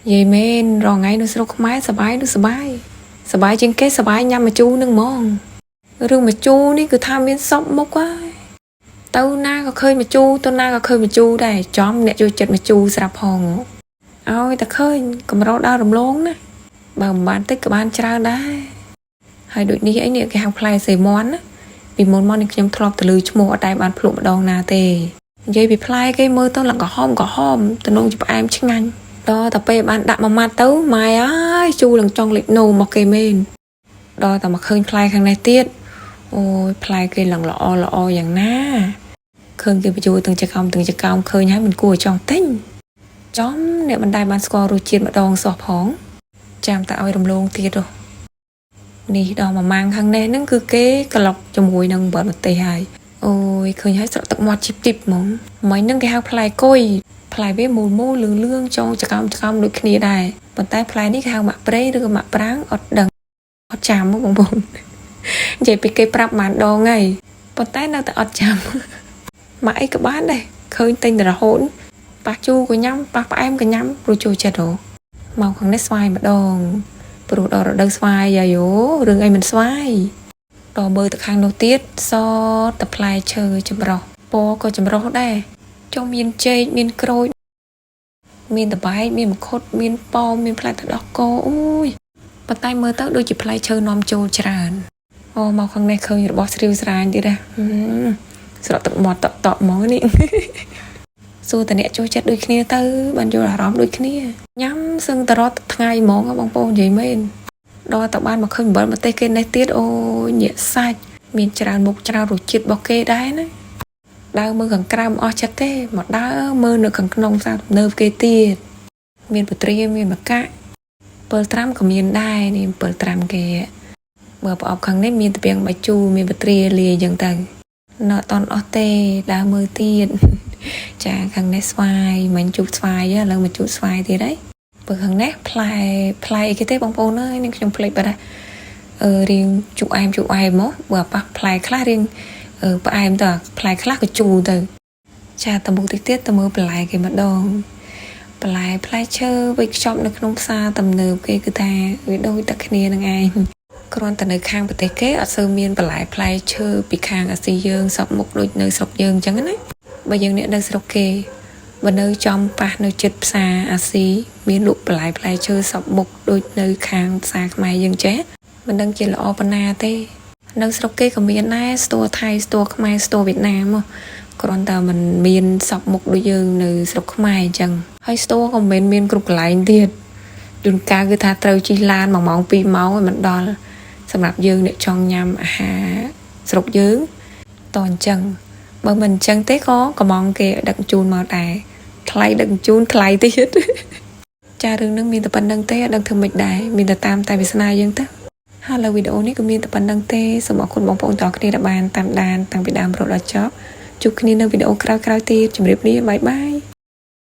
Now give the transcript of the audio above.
vậy men rồi ngay nó sốc máy sờ bái trên cái sờ bái nhằm mà chu nâng mong rừng mà chu ní cứ tham biến sốc mốc quá tao na có khơi mà chu tao na có khơi mà chu đây chóm nè chui chật mà chu sạp hòn ôi ta khơi cầm rau đau rầm lông nè bằng bán tích cả ban trao đấy hai đội ní ấy nè cái hàng play xề món á vì món nàyខ្ញុំធ្លាប់ទៅលឺឈ្មោះអត់ដែរបានភ្លក់ម្ដងណាទេនិយាយពីផ្លែគេមើលទៅឡើងក្រហមតំណងជាផ្អែមឆ្ងាញ់ដល់តែពេលបានដាក់មួយម៉ាត់ទៅម៉ែអើយជូរឡើងចង់លេចនោមមកគេមែនដល់តែមកឃើញផ្លែខាងនេះទៀតអូយផ្លែគេឡើងល្អយ៉ាងណាឃើញគេបញ្ចូលទាំងចកោមឃើញហើយមិនគួរចង់ទិញចំអ្នកមិនដែរបានស្គាល់រសជាតិម្ដងសោះផងចាំតែឲ្យរំលងទៀតនេះដល់មួយម៉ាំងខាងនេះហ្នឹងគឺគេក្លុកជាមួយនឹងបបរទេសហើយអូយឃើញហើយស្រក់ទឹកមាត់ជីបហ្មងមិញហ្នឹងគេហៅផ្លែគុយផ្លែវាមូលលឿងចងចកោមដូចគ្នាដែរប៉ុន្តែផ្លែនេះគេហៅម៉ាក់ប្រេឬក៏ម៉ាក់ប្រាំងអត់ដឹងអត់ចាំបងប្អូននិយាយពីគេប្រាប់បានដងហើយប៉ុន្តែនៅតែអត់ចាំម៉ាក់អីក៏បានដែរឃើញទិញតែរហូតប៉ះជូរក៏ញ៉ាំប៉ះផ្អែមក៏ញ៉ាំព្រោះចូលចិត្តហ៎មកខាងនេះស្វាយម្ដងព្រោះដល់រដូវស្វាយយ៉ាយូរឿងអីមិនស្វាយដល់មើលទៅខាងនោះទៀតសតផ្លែឈើចម្រុះពណ៌ក៏ចម្រុះដែរចុះមានចេកមានក្រូចមានតបែកមានមង្ឃុតមានប៉ោមមានផ្លែទឹកដោះគោអូយប៉ុន្តែមើលទៅដូចជាផ្លែឈើនាំចូលច្រើនអូមកខាងនេះឃើញរបស់ស្រីវស្រាញទៀតស្រក់ទឹកមាត់តក់ហ្មងនេះសួរតអ្នកចូលចិត្តដូចគ្នាទៅបានយល់អារម្មណ៍ដូចគ្នាញ៉ាំសឹងតរត់ថ្ងៃហ្មងបងប្អូននិយាយមែនដល់តបានមកឃើញអំបិលម្ទេសគេនេះទៀតអូយញាក់សាច់មានច្រើនមុខច្រើនរសជាតិរបស់គេដែរណាដើរមើលខាងក្រៅមិនអស់ចិត្តទេមកដើរមើលនៅខាងក្នុងផ្សារទំនើបគេទៀតមានពត្រាមានម្កាក់ពិលត្រាំក៏មានដែរនេះពិលត្រាំគេបើប្រអប់ខាងនេះមានត្បៀងបាយជូរមានពត្រាលាយអញ្ចឹងទៅនៅអត់តន់អស់ទេដើរមើលទៀតចាខាងនេះស្វាយមិនជូរស្វាយឥឡូវមកជូរស្វាយទៀតហើយបើខាងនេះផ្លែអីគេទេបងប្អូនអើយនឹងខ្ញុំភ្លេចបាត់ហើយរៀងជូរអែមមកបើប៉ះផ្លែខ្លះរៀងផ្អែមទៅផ្លែខ្លះក៏ជូរទៅចាតមុខទៀតទៅមើលបន្លែគេម្ដងបន្លែផ្លែឈើវេចខ្ចប់នៅក្នុងផ្សារទំនើបគេគឺថាវាដូចតែគ្នានឹងឯងគ្រាន់តែនៅខាងប្រទេសគេអត់សូវមានបន្លែផ្លែឈើពីខាងអាស៊ីយើងសពមុខដូចនៅស្រុកយើងអញ្ចឹងណាបើយើងអ្នកនៅស្រុកគេបើនៅចំប៉ះនៅចិត្តផ្សារអាស៊ីមានលក់បន្លែផ្លែឈើសពមុខដូចនៅខាងផ្សារខ្មែរយើងចេះមិនដឹងជាល្អប៉ុណ្ណាទេនៅស្រុកគេក៏មានដែរស្ទូថៃស្ទូខ្មែរស្ទូវៀតណាមគ្រាន់តែมันមានសពមុខដូចយើងនៅស្រុកខ្មែរអញ្ចឹងហើយស្ទូក៏មិនមានគ្រប់កន្លែងទៀតជួនកាលគឺថាត្រូវជិះឡាន1ម៉ោង2ម៉ោងឲ្យมันដល់សម្រាប់យើងអ្នកចង់ញ៉ាំអាហារស្រុកយើងតអញ្ចឹងបើមិនអញ្ចឹងទេក៏កំងគេដឹកជូនមកដែរថ្លៃដឹកជូនថ្លៃទៀតចារឿងនឹងមានតែប៉ុណ្្នឹងទេអត់ដឹងធ្វើម៉េចដែរមានតែតាមតែវាសនាយើងទៅហើយលើវីដេអូនេះក៏មានតែប៉ុណ្្នឹងទេសូមអរគុណបងប្អូនទាំងគ្នាដែលបានតាមដានតាំងពីដើមរហូតដល់ចប់ជួបគ្នានៅវីដេអូក្រោយៗទៀតជម្រាបលាបាយបាយ